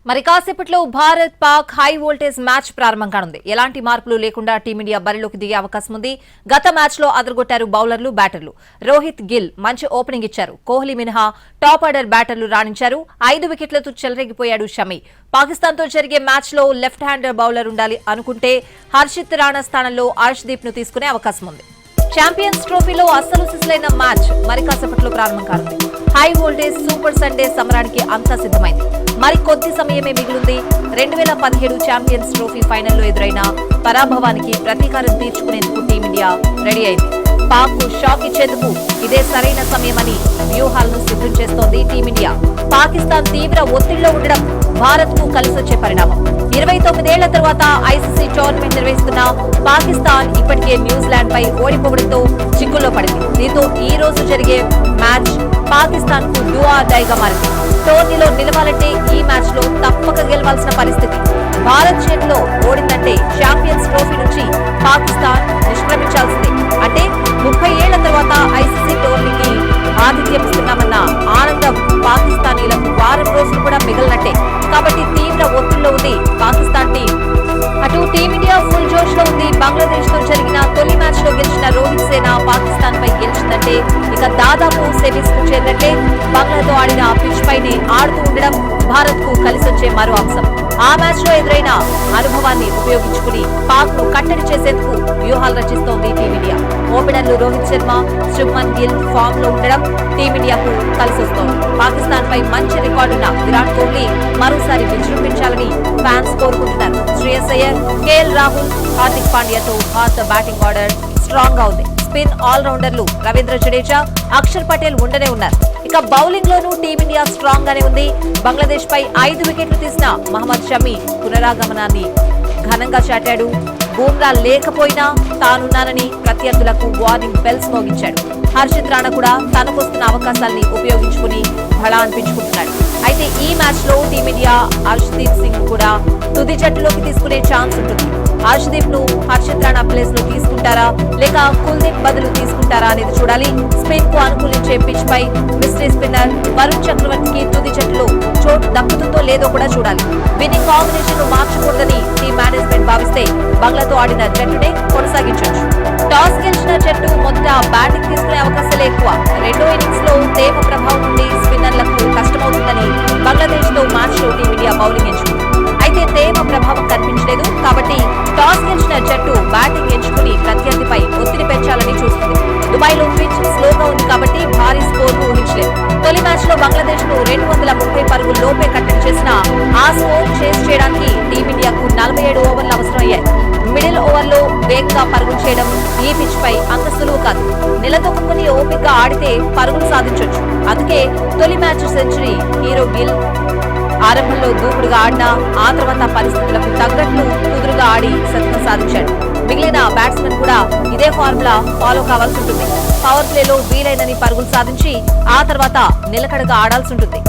మరి కాసేపట్లో Bharat Pak high voltage match ప్రారంభం కానుంది. ఎలాంటి మార్పులు లేకుండా టీమిండియా బరిలోకి దిగే అవకాశం ఉంది. గత మ్యాచ్ లో అదరగొట్టారు బౌలర్లు, బ్యాటర్లు. రోహిత్ గిల్ మంచి ఓపెనింగ్ ఇచ్చారు. కోహ్లీ మినహా టాప్ ఆర్డర్ బ్యాటర్లు రాణించారు. 5 వికెట్లతో చెలరేగిపోయాడు షమి. పాకిస్తాన్ తో జరిగే మ్యాచ్ లో లెఫ్ట్ హ్యాండర్ బౌలర్ ఉండాలి అనుకుంటే హర్షిత్ రాణా స్థానంలో అర్ష్దీప్ ను తీసుకునే అవకాశం ఉంది. ఛాంపియన్స్ ట్రోఫీలో అస్సలు సిసలైన మ్యాచ్ మరి కాసేపట్లో ప్రారంభం కానుంది. హై వోల్టేజ్ సూపర్ సండే సమరానికి అంతా సిద్ధమైంది. మరి కొద్ది సమయమే మిగిలింది. 2017 ఛాంపియన్స్ ట్రోఫీ ఫైనల్లో ఎదురైన పరాభవానికి ప్రతీకారం తీర్చుకునేందుకు టీమిండియా రెడీ అయింది. పాక్ కు షాక్ ఇచ్చేందుకు ఇదే సరైన సమయమని వ్యూహాలను సిద్ధం చేస్తోంది టీమిండియా. పాకిస్తాన్ తీవ్ర ఒత్తిడిలో ఉండడం భారత్ కు కలిసొచ్చే పరిణామం. 29 ఏళ్ల తర్వాత ఐసీసీ టోర్నమెంట్ నిర్వహిస్తున్న పాకిస్తాన్ ఇప్పటికే న్యూజిలాండ్ పై ఓడిపోవడంతో చిక్కుల్లో పడింది. దీంతో ఈ రోజు జరిగే మ్యాచ్ పాకిస్తాన్ కు డూ ఆర్ డై గా మారింది. టోర్నీలో నిలవాలంటే ఈ మ్యాచ్ లో తప్పక గెలవాల్సిన పరిస్థితి. భారత్ చేతిలో ఓడిందంటే ఛాంపియన్స్ ట్రోఫీ నుంచి పాకిస్తాన్ నిష్క్రమించాల్సిందే. అంటే 30 ఏళ్ల తర్వాత ఐసీసీ టోర్నీకి ఆతిథ్యం ఇస్తున్నామన్న ఆనందం పాకిస్తానీలకు వారం రోజులు కూడా మిగిలినట్టే. కాబట్టి తీవ్ర ఒత్తిడిలో ఉంది పాకిస్తాన్ టీం. అటు టీమిండియా ఫుల్ జోష్ లో ఉంది. బంగ్లాదేశ్ తో జరిగిన తొలి మ్యాచ్ లో గెలిచిన రోహిత్ సేన పాకిస్తాన్ పై గెలిచిందంటే ఇక దాదాపు సెమీస్ కు చేరినట్లే. బంగ్లాతో ఆడిన పిచ్ పైనే ఆడుతూ ఉండడం భారత్ కు కలిసొచ్చే మరో అంశం. ఆ మ్యాచ్ లో ఎదురైన అనుభవాన్ని ఉపయోగించుకుని పాక్ ను కట్టడి చేసేందుకు వ్యూహాలు రచిస్తోంది టీమిండియా. ఓపెనర్లు రోహిత్ శర్మ, శుభ్మన్ గిల్ ఫామ్ లో ఉండడం టీమిండియాకు కలిసొస్తోంది. పాకిస్తాన్ పై మంచి రికార్డున్న విరాట్ కోహ్లీ మరోసారి విజృంభించాలని ఫ్యాన్స్ కోరుకుంటున్నారు. శ్రేయస్ అయ్యర్, కేఎల్ రాహుల్, హార్దిక్ పాండ్యాతో భారత బ్యాటింగ్ ఆర్డర్ స్ట్రాంగ్ గా ఉంది. స్పిన్ ఆల్రౌండర్లు రవీంద్ర జడేజా, అక్షర్ పటేల్ ఉండనే ఉన్నారు. ఇక బౌలింగ్ లోనూ టీమిండియా స్ట్రాంగ్ గానే ఉంది. బంగ్లాదేశ్ పై 5 వికెట్లు తీసిన మహమ్మద్ షమి పునరాగమనాన్ని ఘనంగా చాటాడు. బూమ్రా లేకపోయినా తానున్నానని ప్రత్యర్థులకు వార్నింగ్ బెల్స్ మోగించాడు. హర్షిత్ రాణా కూడా తనకొస్తున్న అవకాశాల్ని ఉపయోగించుకుని బళా అనిపించుకుంటున్నాడు. అయితే ఈ మ్యాచ్ లో టీమిండియా అర్ష్దీప్ సింగ్ కూడా తుది జట్టులోకి తీసుకునే ఛాన్స్ ఉంటుంది. అర్ష్దీప్ ను హర్షిత్ రాణా ప్లేస్ లో తీసుకుంటారా లేక కుల్దీప్ బదులు తీసుకుంటారా అనేది చూడాలి. స్పిన్ కు అనుకూలించే పిచ్ పై మిస్టరీ స్పిన్నర్ వరుణ్ చక్రవర్తికి తుది జట్టులో చోటు దక్కుతుందో లేదో కూడా చూడాలి. విన్నింగ్ కాంబినేషన్ ను మార్చకూడదని టీం మేనేజ్మెంట్ భావిస్తే బంగ్లాతో ఆడిన జట్టునే కొనసాగించవచ్చు. టాస్ గెలిచిన జట్టు మొదట బ్యాటింగ్ తీసుకునే అవకాశాలు ఎక్కువ. రెండో ఇన్నింగ్స్ లో తేమ ప్రభావం నుండి స్పిన్నర్లకు కష్టమవుతుందని బంగ్లాదేశ్ తో మ్యాచ్ లో టీమిండియా బౌలింగ్ ఎంచుకుంది. అయితే తేమ ప్రభావం కనిపించలేదు. కాబట్టి టాస్ గెలిచిన జట్టు బ్యాటింగ్ ఎంచుకుని ప్రత్యర్థిపై ఒత్తిడి పెంచాలని చూస్తుంది. దుబాయ్ లో పిచ్ స్లోగా ఉంది కాబట్టి భారీ స్కోర్ ఊహించలేదు. తొలి మ్యాచ్ లో బంగ్లాదేశ్ ను 230 పరుగుల లోపే కట్టడి చేసిన ఆ స్కోర్ చేస్ చేయడానికి టీమిండియాకు 47 ఓవర్లు అవసరమయ్యాయి. మిడిల్ ఓవర్ లో వేగంగా పరుగులు చేయడం ఈ పిచ్ పై అంత సులువు కాదు. నిలదొక్కుని ఓపికగా ఆడితే పరుగులు సాధించొచ్చు. అందుకే తొలి మ్యాచ్ సెంచరీ హీరో గిల్ ఆరంభంలో దూకుడుగా ఆడినా ఆ తర్వాత పరిస్థితులకు తగ్గట్లు కుదురుగా ఆడి శతకం సాధించాడు. మిగిలిన బ్యాట్స్మెన్ కూడా ఇదే ఫార్ములా ఫాలో కావాల్సి ఉంటుంది. పవర్ ప్లేలో వీలైనని పరుగులు సాధించి ఆ తర్వాత నిలకడగా ఆడాల్సి ఉంటుంది.